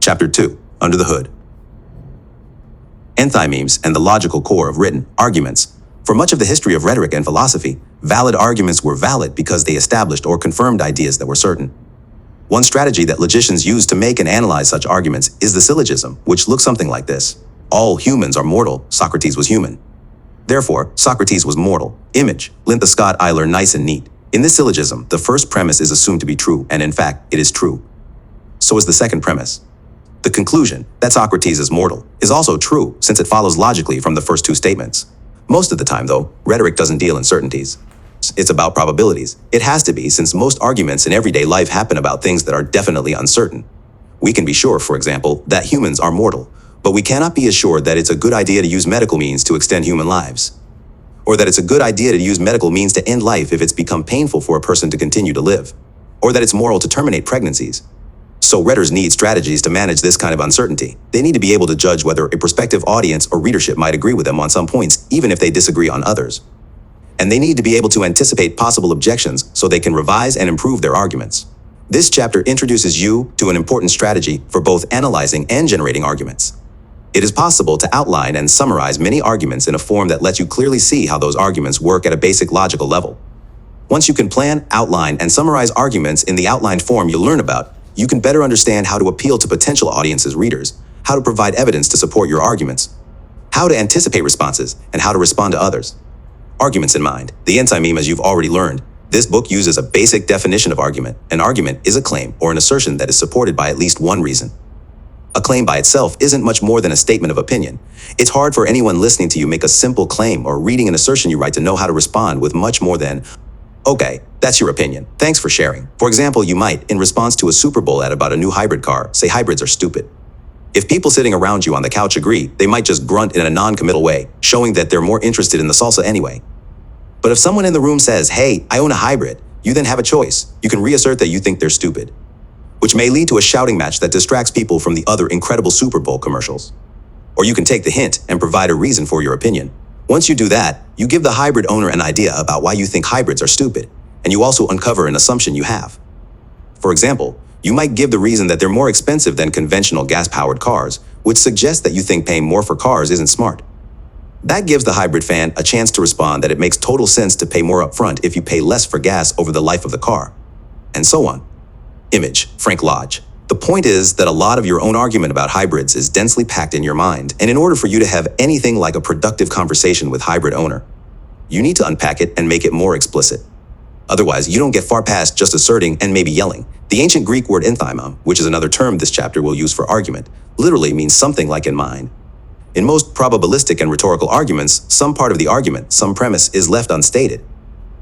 Chapter 2, Under the Hood. Enthymemes and the logical core of written arguments. For much of the history of rhetoric and philosophy, valid arguments were valid because they established or confirmed ideas that were certain. One strategy that logicians use to make and analyze such arguments is the syllogism, which looks something like this. All humans are mortal, Socrates was human. Therefore, Socrates was mortal. Image, Lintha Scott Eiler nice and neat. In this syllogism, the first premise is assumed to be true, and in fact, it is true. So is the second premise. The conclusion, that Socrates is mortal, is also true, since it follows logically from the first two statements. Most of the time, though, rhetoric doesn't deal in certainties. It's about probabilities. It has to be, since most arguments in everyday life happen about things that are definitely uncertain. We can be sure, for example, that humans are mortal, but we cannot be assured that it's a good idea to use medical means to extend human lives. Or that it's a good idea to use medical means to end life if it's become painful for a person to continue to live. Or that it's moral to terminate pregnancies. So rhetorics need strategies to manage this kind of uncertainty. They need to be able to judge whether a prospective audience or readership might agree with them on some points, even if they disagree on others. And they need to be able to anticipate possible objections so they can revise and improve their arguments. This chapter introduces you to an important strategy for both analyzing and generating arguments. It is possible to outline and summarize many arguments in a form that lets you clearly see how those arguments work at a basic logical level. Once you can plan, outline, and summarize arguments in the outlined form you'll learn about, you can better understand how to appeal to potential audiences' readers, how to provide evidence to support your arguments, how to anticipate responses, and how to respond to others. Arguments in mind. The Enthymeme, as you've already learned, this book uses a basic definition of argument. An argument is a claim or an assertion that is supported by at least one reason. A claim by itself isn't much more than a statement of opinion. It's hard for anyone listening to you make a simple claim or reading an assertion you write to know how to respond with much more than, "Okay, that's your opinion. Thanks for sharing." For example, you might, in response to a Super Bowl ad about a new hybrid car, say hybrids are stupid. If people sitting around you on the couch agree, they might just grunt in a non-committal way, showing that they're more interested in the salsa anyway. But if someone in the room says, "Hey, I own a hybrid," you then have a choice. You can reassert that you think they're stupid, which may lead to a shouting match that distracts people from the other incredible Super Bowl commercials. Or you can take the hint and provide a reason for your opinion. Once you do that, you give the hybrid owner an idea about why you think hybrids are stupid, and you also uncover an assumption you have. For example, you might give the reason that they're more expensive than conventional gas-powered cars, which suggests that you think paying more for cars isn't smart. That gives the hybrid fan a chance to respond that it makes total sense to pay more upfront if you pay less for gas over the life of the car, and so on. Image, Frank Lodge. The point is that a lot of your own argument about hybrids is densely packed in your mind, and in order for you to have anything like a productive conversation with hybrid owner, you need to unpack it and make it more explicit. Otherwise, you don't get far past just asserting and maybe yelling. The ancient Greek word enthymeme, which is another term this chapter will use for argument, literally means something like in mind. In most probabilistic and rhetorical arguments, some part of the argument, some premise, is left unstated.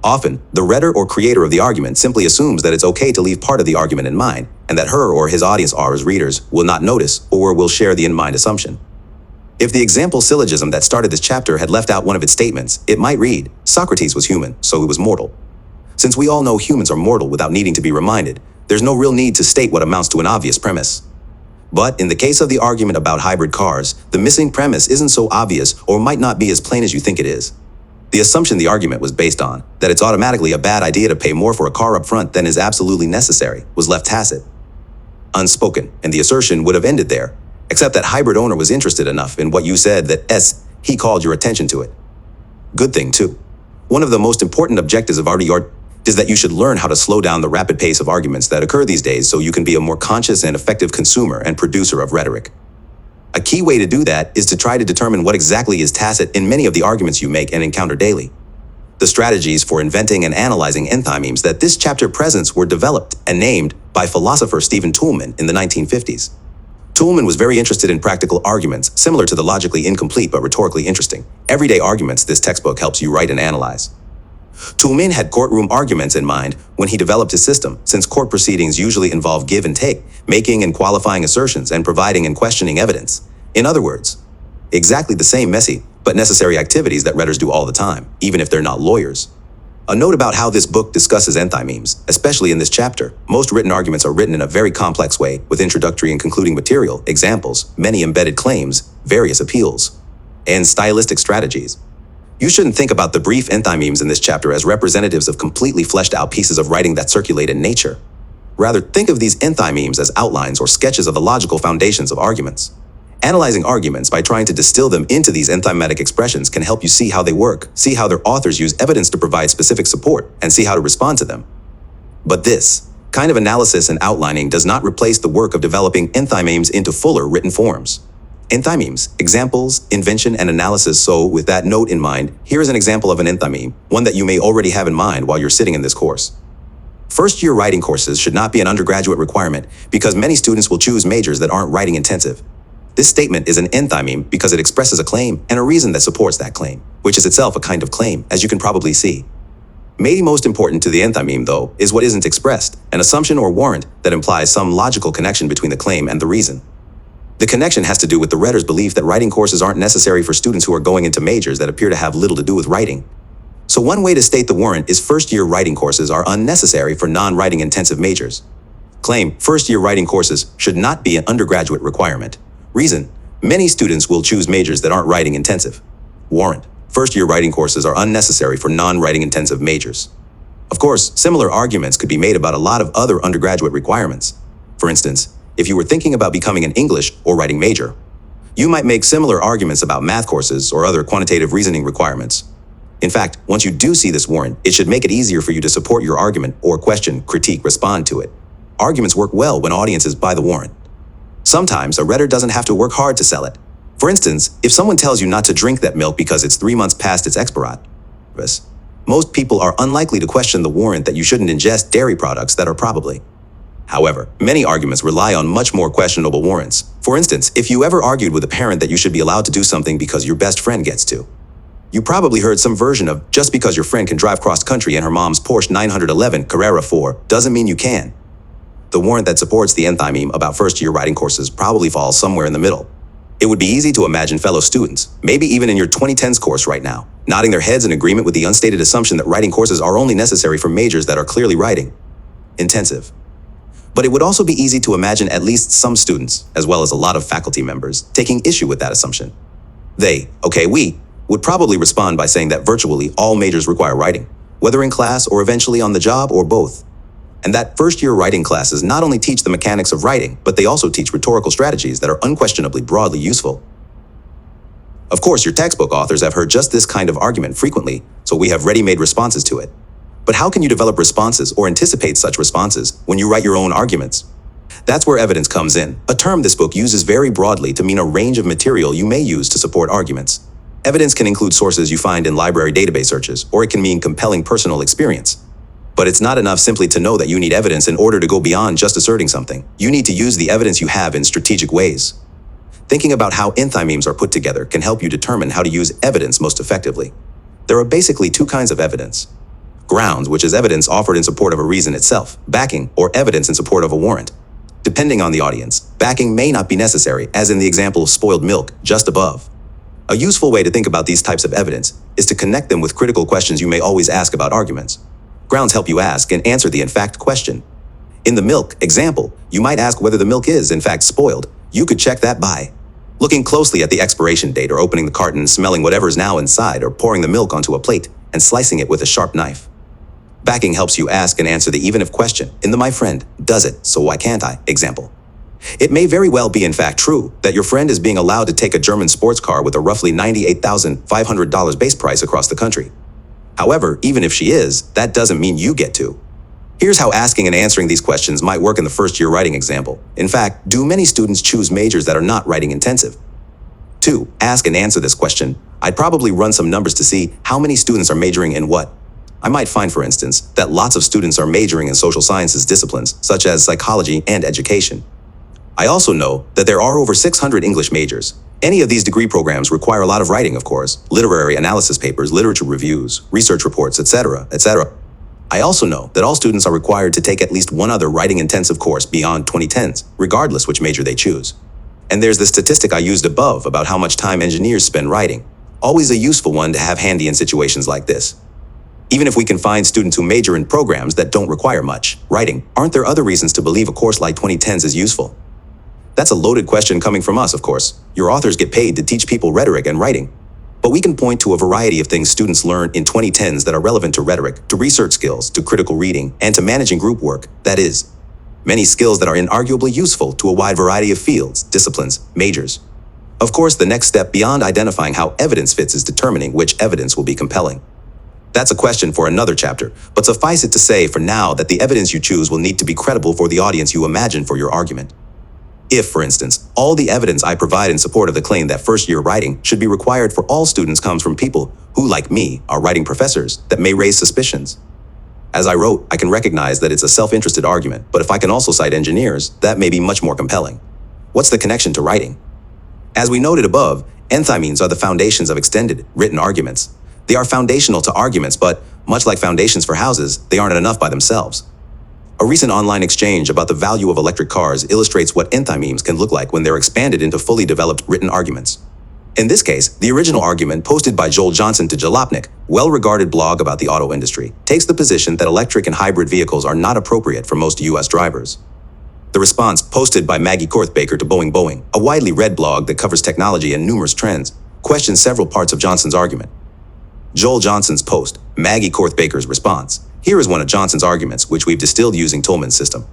Often, the writer or creator of the argument simply assumes that it's okay to leave part of the argument in mind, and that her or his audience or his readers will not notice or will share the in-mind assumption. If the example syllogism that started this chapter had left out one of its statements, it might read, "Socrates was human, so he was mortal." Since we all know humans are mortal without needing to be reminded, there's no real need to state what amounts to an obvious premise. But in the case of the argument about hybrid cars, the missing premise isn't so obvious or might not be as plain as you think it is. The assumption the argument was based on, that it's automatically a bad idea to pay more for a car up front than is absolutely necessary, was left tacit, unspoken, and the assertion would have ended there, except that hybrid owner was interested enough in what you said that he called your attention to it. Good thing, too. One of the most important objectives of art is that you should learn how to slow down the rapid pace of arguments that occur these days so you can be a more conscious and effective consumer and producer of rhetoric. A key way to do that is to try to determine what exactly is tacit in many of the arguments you make and encounter daily. The strategies for inventing and analyzing enthymemes that this chapter presents were developed and named by philosopher Stephen Toulmin in the 1950s. Toulmin was very interested in practical arguments, similar to the logically incomplete but rhetorically interesting everyday arguments this textbook helps you write and analyze. Toulmin had courtroom arguments in mind when he developed his system, since court proceedings usually involve give and take, making and qualifying assertions, and providing and questioning evidence. In other words, exactly the same messy but necessary activities that writers do all the time, even if they're not lawyers. A note about how this book discusses enthymemes, especially in this chapter. Most written arguments are written in a very complex way, with introductory and concluding material, examples, many embedded claims, various appeals, and stylistic strategies. You shouldn't think about the brief enthymemes in this chapter as representatives of completely fleshed out pieces of writing that circulate in nature. Rather, think of these enthymemes as outlines or sketches of the logical foundations of arguments. Analyzing arguments by trying to distill them into these enthymetic expressions can help you see how they work, see how their authors use evidence to provide specific support, and see how to respond to them. But this kind of analysis and outlining does not replace the work of developing enthymemes into fuller written forms. Enthymemes, examples, invention, and analysis. So with that note in mind, here is an example of an enthymeme, one that you may already have in mind while you're sitting in this course. First-year writing courses should not be an undergraduate requirement because many students will choose majors that aren't writing intensive. This statement is an enthymeme because it expresses a claim and a reason that supports that claim, which is itself a kind of claim, as you can probably see. Maybe most important to the enthymeme, though, is what isn't expressed, an assumption or warrant that implies some logical connection between the claim and the reason. The connection has to do with the writer's belief that writing courses aren't necessary for students who are going into majors that appear to have little to do with writing. So one way to state the warrant is first-year writing courses are unnecessary for non-writing intensive majors. Claim, first-year writing courses should not be an undergraduate requirement. Reason, many students will choose majors that aren't writing intensive. Warrant, first-year writing courses are unnecessary for non-writing intensive majors. Of course, similar arguments could be made about a lot of other undergraduate requirements. For instance, if you were thinking about becoming an English or writing major, you might make similar arguments about math courses or other quantitative reasoning requirements. In fact, once you do see this warrant, it should make it easier for you to support your argument or question, critique, respond to it. Arguments work well when audiences buy the warrant. Sometimes a writer doesn't have to work hard to sell it. For instance, if someone tells you not to drink that milk because it's 3 months past its expiration, most people are unlikely to question the warrant that you shouldn't ingest dairy products that are probably. However, many arguments rely on much more questionable warrants. For instance, if you ever argued with a parent that you should be allowed to do something because your best friend gets to, you probably heard some version of, just because your friend can drive cross-country in her mom's Porsche 911 Carrera 4 doesn't mean you can. The warrant that supports the enthymeme about first-year writing courses probably falls somewhere in the middle. It would be easy to imagine fellow students, maybe even in your 2010s course right now, nodding their heads in agreement with the unstated assumption that writing courses are only necessary for majors that are clearly writing intensive. But it would also be easy to imagine at least some students, as well as a lot of faculty members, taking issue with that assumption. We would probably respond by saying that virtually all majors require writing, whether in class or eventually on the job or both. And that first-year writing classes not only teach the mechanics of writing, but they also teach rhetorical strategies that are unquestionably broadly useful. Of course, your textbook authors have heard just this kind of argument frequently, so we have ready-made responses to it. But how can you develop responses or anticipate such responses when you write your own arguments? That's where evidence comes in, a term this book uses very broadly to mean a range of material you may use to support arguments. Evidence can include sources you find in library database searches, or it can mean compelling personal experience. But it's not enough simply to know that you need evidence in order to go beyond just asserting something. You need to use the evidence you have in strategic ways. Thinking about how enthymemes are put together can help you determine how to use evidence most effectively. There are basically two kinds of evidence. Grounds, which is evidence offered in support of a reason itself. Backing, or evidence in support of a warrant. Depending on the audience, backing may not be necessary, as in the example of spoiled milk just above. A useful way to think about these types of evidence is to connect them with critical questions you may always ask about arguments. Grounds help you ask and answer the in fact question. In the milk example, you might ask whether the milk is in fact spoiled. You could check that by looking closely at the expiration date, or opening the carton and smelling whatever is now inside, or pouring the milk onto a plate and slicing it with a sharp knife. Backing helps you ask and answer the even if question in the my friend does it, so why can't I example. It may very well be in fact true that your friend is being allowed to take a German sports car with a roughly $98,500 base price across the country. However, even if she is, that doesn't mean you get to. Here's how asking and answering these questions might work in the first-year writing example. In fact, do many students choose majors that are not writing intensive? 2. Ask and answer this question. I'd probably run some numbers to see how many students are majoring in what. I might find, for instance, that lots of students are majoring in social sciences disciplines, such as psychology and education. I also know that there are over 600 English majors. Any of these degree programs require a lot of writing, of course, literary analysis papers, literature reviews, research reports, etc., etc. I also know that all students are required to take at least one other writing-intensive course beyond 2010s, regardless which major they choose. And there's the statistic I used above about how much time engineers spend writing. Always a useful one to have handy in situations like this. Even if we can find students who major in programs that don't require much writing, aren't there other reasons to believe a course like 2010s is useful? That's a loaded question coming from us, of course. Your authors get paid to teach people rhetoric and writing. But we can point to a variety of things students learn in 2010s that are relevant to rhetoric, to research skills, to critical reading, and to managing group work. That is, many skills that are inarguably useful to a wide variety of fields, disciplines, majors. Of course, the next step beyond identifying how evidence fits is determining which evidence will be compelling. That's a question for another chapter, but suffice it to say for now that the evidence you choose will need to be credible for the audience you imagine for your argument. If, for instance, all the evidence I provide in support of the claim that first-year writing should be required for all students comes from people who, like me, are writing professors, that may raise suspicions. As I wrote, I can recognize that it's a self-interested argument, but if I can also cite engineers, that may be much more compelling. What's the connection to writing? As we noted above, enthymemes are the foundations of extended, written arguments. They are foundational to arguments, but, much like foundations for houses, they aren't enough by themselves. A recent online exchange about the value of electric cars illustrates what enthymemes can look like when they're expanded into fully developed written arguments. In this case, the original argument posted by Joel Johnson to Jalopnik, well-regarded blog about the auto industry, takes the position that electric and hybrid vehicles are not appropriate for most U.S. drivers. The response, posted by Maggie Korthbaker to Boeing, a widely read blog that covers technology and numerous trends, questions several parts of Johnson's argument. Joel Johnson's post, Maggie Korthbaker's response. Here is one of Johnson's arguments, which we've distilled using Tolman's system.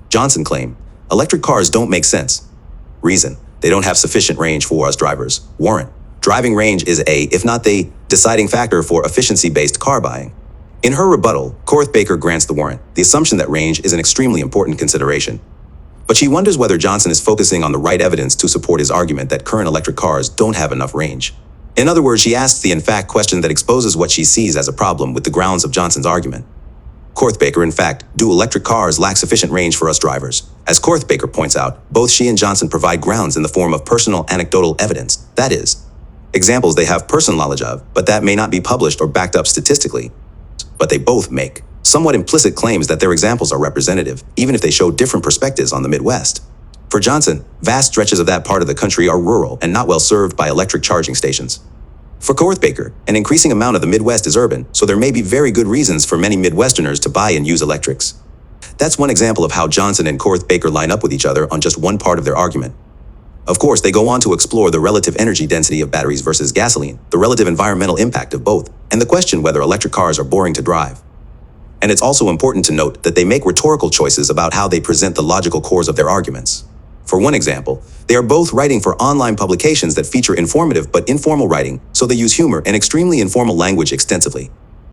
Johnson claimed, electric cars don't make sense. Reason, they don't have sufficient range for us drivers. Warrant, driving range is a, if not the, deciding factor for efficiency-based car buying. In her rebuttal, Korthbaker grants the warrant, the assumption that range is an extremely important consideration. But she wonders whether Johnson is focusing on the right evidence to support his argument that current electric cars don't have enough range. In other words, she asks the in fact question that exposes what she sees as a problem with the grounds of Johnson's argument. Korthbaker, in fact, do electric cars lack sufficient range for us drivers? As Korthbaker points out, both she and Johnson provide grounds in the form of personal anecdotal evidence, that is, examples they have personal knowledge of, but that may not be published or backed up statistically. But they both make somewhat implicit claims that their examples are representative, even if they show different perspectives on the Midwest. For Johnson, vast stretches of that part of the country are rural and not well served by electric charging stations. For Korthbaker, an increasing amount of the Midwest is urban, so there may be very good reasons for many Midwesterners to buy and use electrics. That's one example of how Johnson and Korthbaker line up with each other on just one part of their argument. Of course, they go on to explore the relative energy density of batteries versus gasoline, the relative environmental impact of both, and the question whether electric cars are boring to drive. And it's also important to note that they make rhetorical choices about how they present the logical cores of their arguments. For one example, they are both writing for online publications that feature informative but informal writing, so they use humor and extremely informal language extensively.